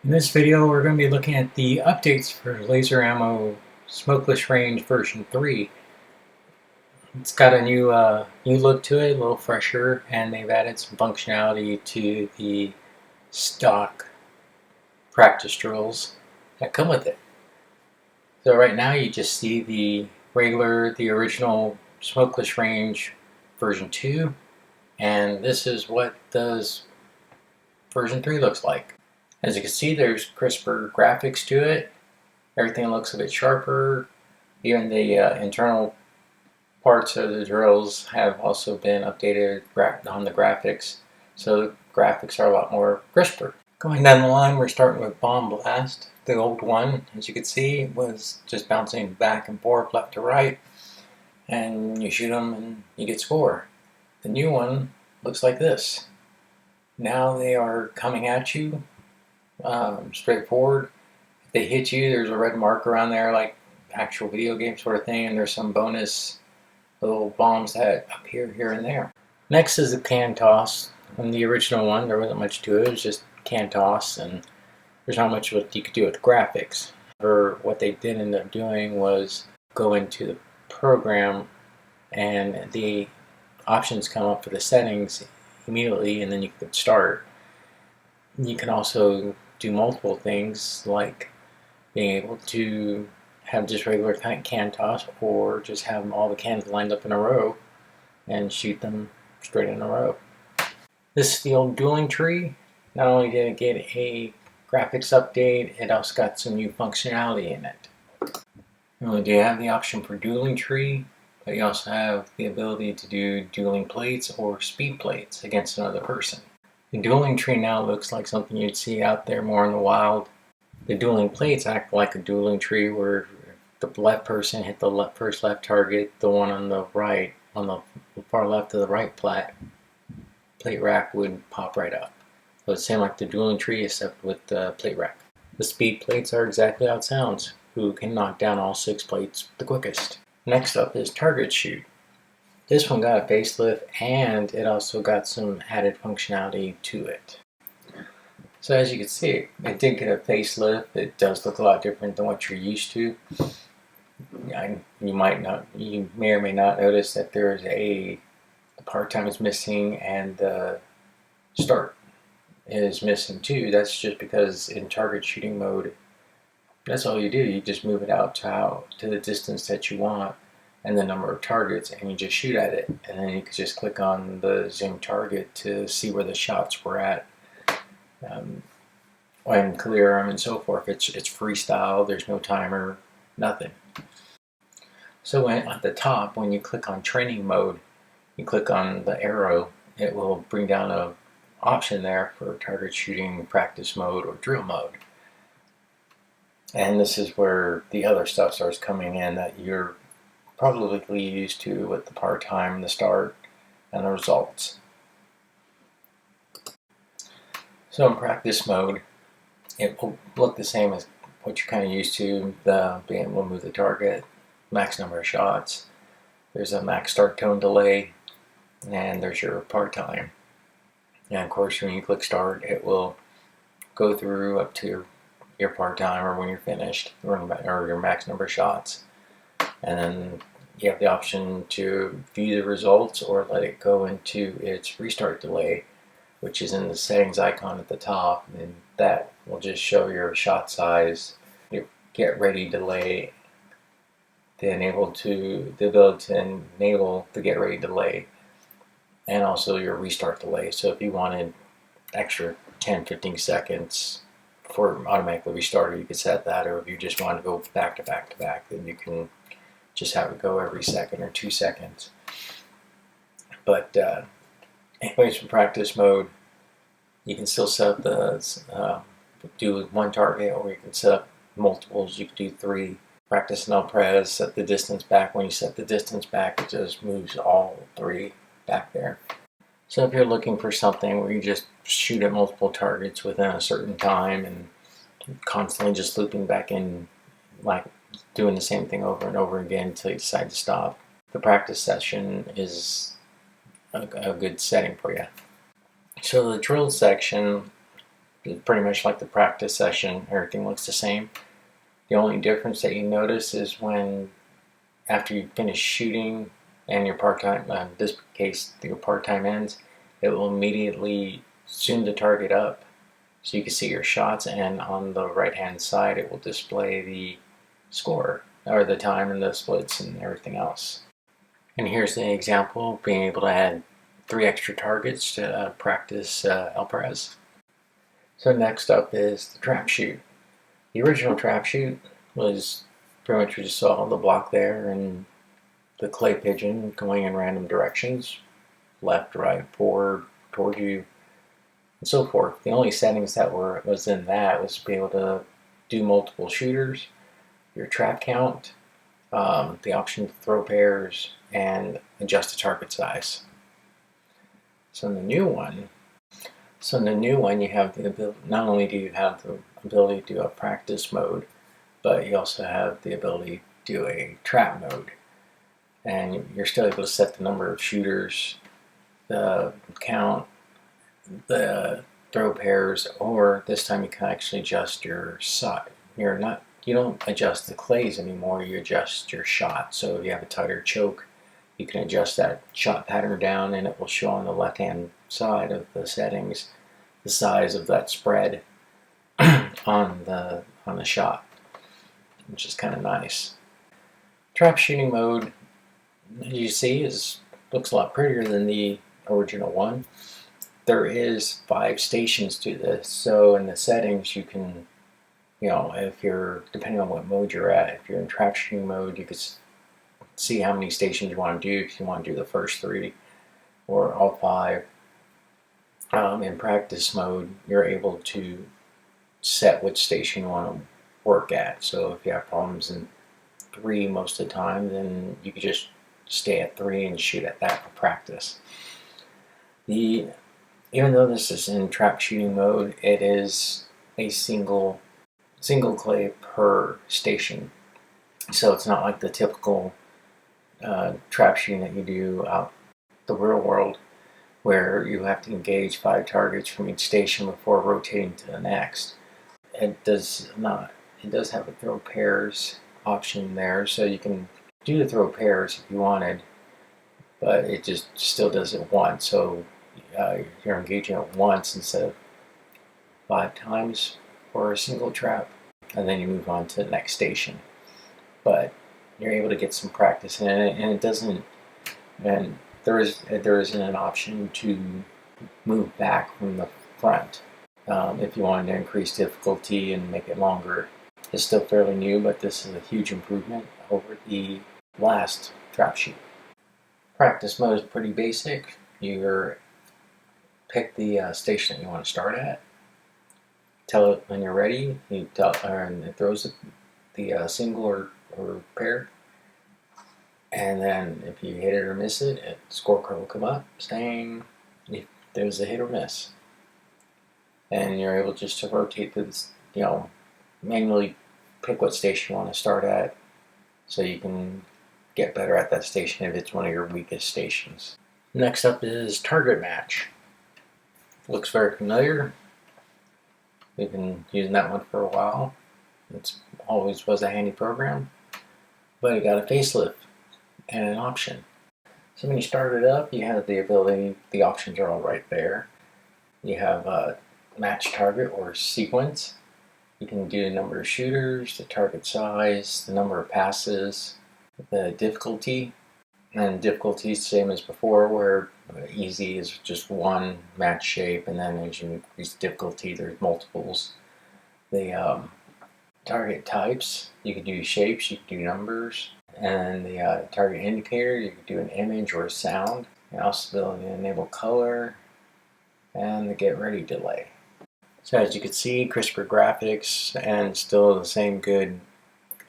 In this video, we're going to be looking at the updates for laser ammo Smokeless Range version 3. It's got a new look to it, a little fresher, and they've added some functionality to the stock practice drills that come with it. So right now you just see the original Smokeless Range version 2, and this is what the version 3 looks like. As you can see, there's crisper graphics to it. Everything looks a bit sharper. Even the internal parts of the drills have also been updated on the graphics. So the graphics are a lot more crisper. Going down the line, we're starting with Bomb Blast. The old one, as you can see, was just bouncing back and forth, left to right. And you shoot them and you get score. The new one looks like this. Now they are coming at you straightforward. If they hit you, there's a red mark around there like actual video game sort of thing, and there's some bonus little bombs that appear here and there. Next is the can toss. In the original one, there wasn't much to it. It was just can toss, and there's not much what you could do with graphics. Or what they did end up doing was go into the program, and the options come up for the settings immediately, and then you can start. You can also do multiple things like being able to have just regular can toss, or just have all the cans lined up in a row and shoot them straight in a row. This is the old dueling tree. Not only did it get a graphics update, it also got some new functionality in it. Not only do you have the option for dueling tree, but you also have the ability to do dueling plates or speed plates against another person. The dueling tree now looks like something you'd see out there more in the wild. The dueling plates act like a dueling tree where the left person hit the first left target, the one on the right, on the far left of the right plate rack would pop right up. So it's same like the dueling tree except with the plate rack. The speed plates are exactly how it sounds. Who can knock down all 6 plates the quickest? Next up is target shoot. This one got a facelift, and it also got some added functionality to it. So as you can see, it did get a facelift. It does look a lot different than what you're used to. You may or may not notice that there's the part time is missing, and the start is missing too. That's just because in target shooting mode, that's all you do. You just move it out to the distance that you want and the number of targets, and you just shoot at it. And then you can just click on the zoom target to see where the shots were at, and clear them and so forth. It's freestyle. There's no timer, nothing. So at the top, when you click on training mode, you click on the arrow, it will bring down an option there for target shooting practice mode or drill mode. And this is where the other stuff starts coming in that you're probably used to with the part time, the start, and the results. So in practice mode, it will look the same as what you're kind of used to, being able to move the target, max number of shots. There's a max start tone delay, and there's your part time. And of course, when you click start, it will go through up to your part time or when you're finished, or your max number of shots. And then you have the option to view the results or let it go into its restart delay, which is in the settings icon at the top, and that will just show your shot size, your get ready delay, the ability to enable the get ready delay, and also your restart delay. So if you wanted extra 10-15 seconds before automatically restarted, you could set that, or if you just want to go back to back to back, then you can just have it go every second or 2 seconds. But anyways, for practice mode, you can still set up do one target, or you can set up multiples. You can do 3. Practice null pres, set the distance back. When you set the distance back, it just moves all 3 back there. So if you're looking for something where you just shoot at multiple targets within a certain time and constantly just looping back in, like doing the same thing over and over again until you decide to stop, the practice session is a good setting for you. So the drill section It's pretty much like the practice session. Everything looks the same. The only difference that you notice is when after you finish shooting and your part-time, in this case, your part-time ends, it will immediately zoom the target up so you can see your shots, and on the right-hand side it will display the score, or the time and the splits and everything else. And here's the example of being able to add 3 extra targets to practice LPRES. So next up is the trap shoot. The original trap shoot was pretty much we just saw the block there and the clay pigeon going in random directions, left, right, forward, toward you, and so forth. The only settings that was in that was to be able to do multiple shooters, your trap count, the option to throw pairs, and adjust the target size. So in the new one, you have the ability. Not only do you have the ability to do a practice mode, but you also have the ability to do a trap mode, and you're still able to set the number of shooters, the count, the throw pairs, or this time you can actually adjust your shot. You don't adjust the clays anymore, you adjust your shot. So if you have a tighter choke, you can adjust that shot pattern down, and it will show on the left hand side of the settings the size of that spread on the shot, which is kind of nice. Trap shooting mode, as you see, looks a lot prettier than the original one. There is 5 stations to this, so in the settings you can, if you're, depending on what mode you're at, if you're in trap shooting mode, you can see how many stations you want to do, if you want to do the first 3 or all 5. In practice mode, you're able to set which station you want to work at. So if you have problems in 3 most of the time, then you could just stay at 3 and shoot at that for practice. Even though this is in trap shooting mode, it is a single clay per station. So it's not like the typical trap shooting that you do out the real world, where you have to engage 5 targets from each station before rotating to the next. It does not. It does have a throw pairs option there, so you can do the throw pairs if you wanted, but it just still does it once. So you're engaging it once instead of 5 times for a single trap, and then you move on to the next station. But you're able to get some practice in it, and it doesn't. And there isn't an option to move back from the front if you wanted to increase difficulty and make it longer. It's still fairly new, but this is a huge improvement over the last trap shoot. Practice mode is pretty basic. You pick the station that you want to start at. Tell it when you're ready. And it throws the single or pair. And then if you hit it or miss it, a scorecard will come up saying if there's a hit or miss. And you're able just to rotate this, manually pick what station you want to start at, so you can get better at that station if it's one of your weakest stations. Next up is target match. Looks very familiar. We've been using that one for a while. It always was a handy program, but it got a facelift and an option. So when you start it up, you have the ability, the options are all right there. You have a match target or sequence. You can do the number of shooters, the target size, the number of passes, the difficulty. And difficulty is the same as before, where easy is just one match shape, and then as you increase difficulty, there's multiples. The target types, you can do shapes, you can do numbers, and the target indicator, you can do an image or a sound. You also be able to enable color and the get ready delay. So as you can see, crisper graphics and still the same good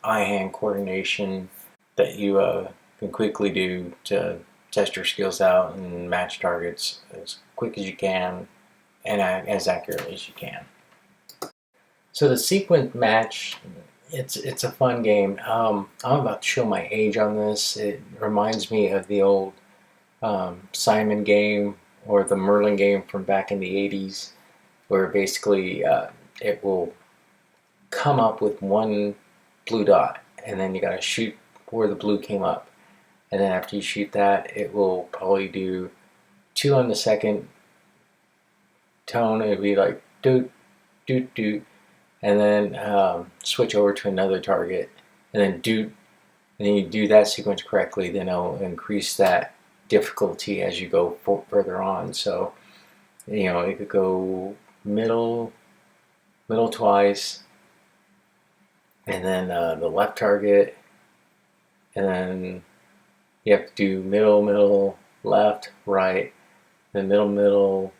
eye-hand coordination that you can quickly do to test your skills out and match targets as quick as you can and as accurately as you can. So the sequence match, it's a fun game. I'm about to show my age on this. It reminds me of the old Simon game or the Merlin game from back in the 80s. where basically it will come up with one blue dot, and then you got to shoot where the blue came up. And then after you shoot that, it will probably do 2 on the second tone. It'd be like doot, doot, doot, and then switch over to another target, and then doot, and then you do that sequence correctly, then it'll increase that difficulty as you go further on. So, it could go middle, middle twice, and then the left target, and then you have to do middle, middle, left, right, then middle, middle,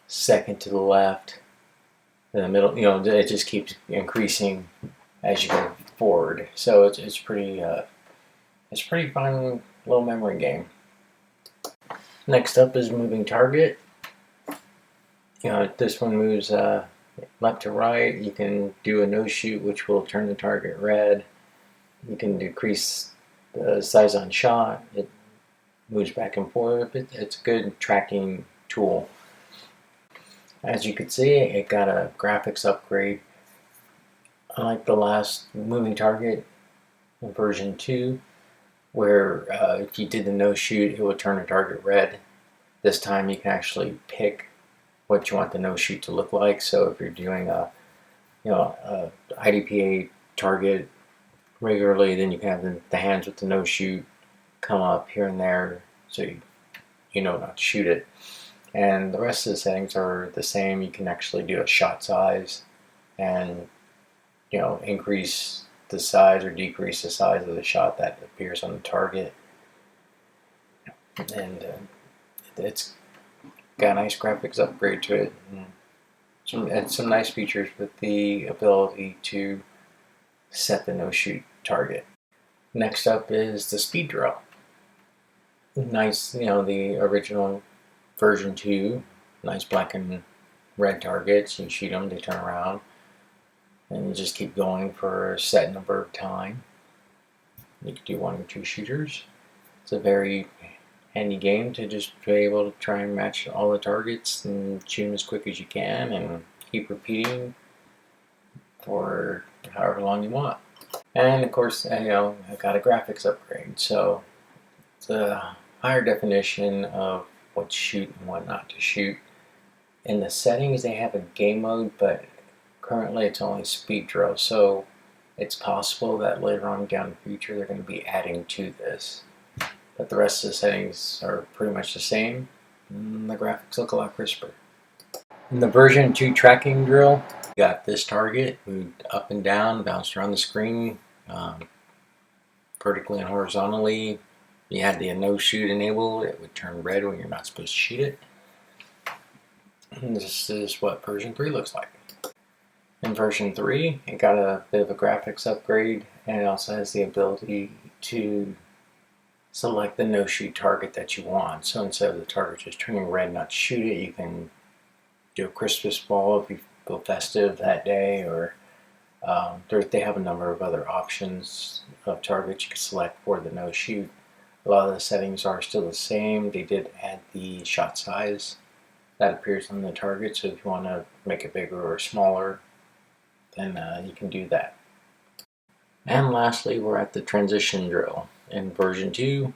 second to the left, and the middle. It just keeps increasing as you go forward. So it's pretty fun little memory game. Next up is moving target. This one moves left to right. You can do a no shoot, which will turn the target red. You can decrease the size on shot. It moves back and forth. It's a good tracking tool. As you can see, it got a graphics upgrade. Unlike the last moving target in version 2, where if you did the no shoot, it would turn the target red. This time you can actually pick what you want the no shoot to look like. So if you're doing a IDPA target regularly, then you can have the hands with the no shoot come up here and there, so you know not to shoot it. And the rest of the settings are the same. You can actually do a shot size and increase the size or decrease the size of the shot that appears on the target. And it's got a nice graphics upgrade to it, and some nice features with the ability to set the no shoot target. Next up is the speed drill. Nice, the original version 2, nice black and red targets. You shoot them, they turn around, and you just keep going for a set number of time. You can do 1 or 2 shooters. It's a very handy game to just be able to try and match all the targets and shoot them as quick as you can, and keep repeating for however long you want. And of course, I got a graphics upgrade, so it's a higher definition of what to shoot and what not to shoot. In the settings, they have a game mode, but currently it's only speed drill, so it's possible that later on down the future they're going to be adding to this. But the rest of the settings are pretty much the same, and the graphics look a lot crisper. In the version 2 tracking drill, you got this target moved up and down, bounced around the screen, vertically and horizontally. You had the no shoot enabled. It would turn red when you're not supposed to shoot it. And this is what version 3 looks like. In version 3, it got a bit of a graphics upgrade, and it also has the ability to select the no shoot target that you want. So instead of the target just turning red not to shoot it, you can do a Christmas ball if you feel festive that day, or they have a number of other options of targets you can select for the no shoot. A lot of the settings are still the same. They did add the shot size that appears on the target, so if you want to make it bigger or smaller, then you can do that. And lastly, we're at the transition drill. In version 2,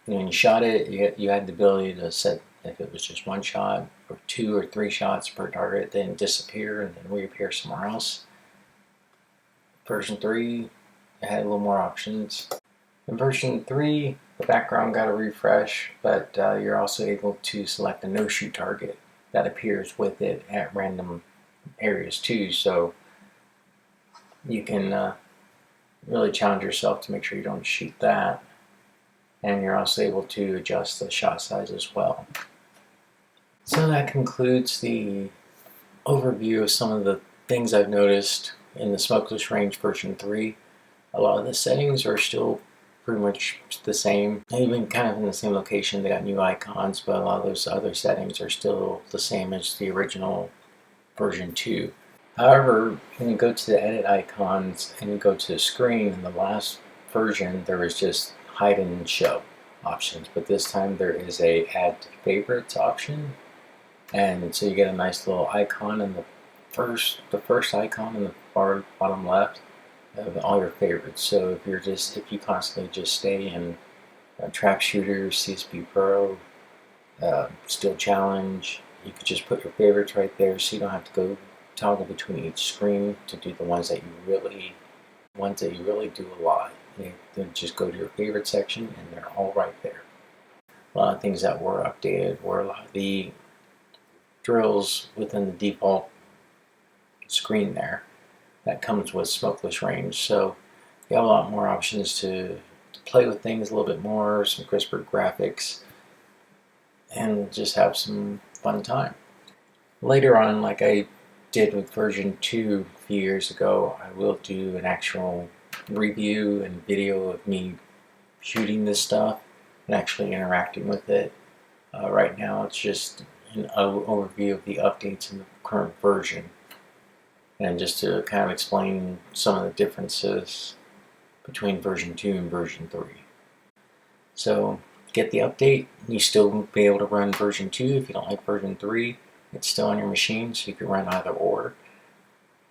when you shot it, you had the ability to set if it was just 1 shot, or 2 or 3 shots per target, then disappear and then reappear somewhere else. Version 3, it had a little more options. In version 3, the background got a refresh, but you're also able to select a no-shoot target that appears with it at random areas too, so you can really challenge yourself to make sure you don't shoot that. And you're also able to adjust the shot size as well. So that concludes the overview of some of the things I've noticed in the Smokeless Range version 3. A lot of the settings are still pretty much the same. Even kind of in the same location, they got new icons, but a lot of those other settings are still the same as the original version 2. However, when you go to the edit icons and you go to the screen, in the last version there was just hide and show options, but this time there is a add favorites option, And so you get a nice little icon in the first icon in the far bottom left of all your favorites. So if you constantly just stay in Trap Shooter, CSP Pro, Steel Challenge, you could just put your favorites right there, so you don't have to go toggle between each screen to do the ones that you really do a lot. Then just go to your favorite section, and they're all right there. A lot of things that were updated were a lot of the drills within the default screen there that comes with Smokeless range. So you have a lot more options to play with things a little bit more, some crisper graphics, and just have some fun time. Later on, like I did with version 2 a few years ago, I will do an actual review and video of me shooting this stuff and actually interacting with it. Right now, it's just an overview of the updates in the current version, and just to kind of explain some of the differences between version 2 and version 3. So get the update, you still won't be able to run version 2 if you don't like version 3. It's still on your machine, so you can run either or.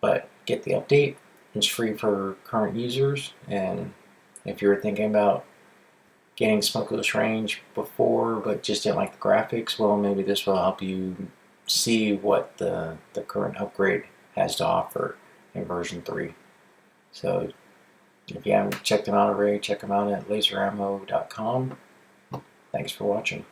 But get the update, it's free for current users, and if you're thinking about getting Smokeless range before but just didn't like the graphics, well, maybe this will help you see what the current upgrade has to offer in version 3. So if you haven't checked them out already, check them out at laserammo.com. Thanks for watching.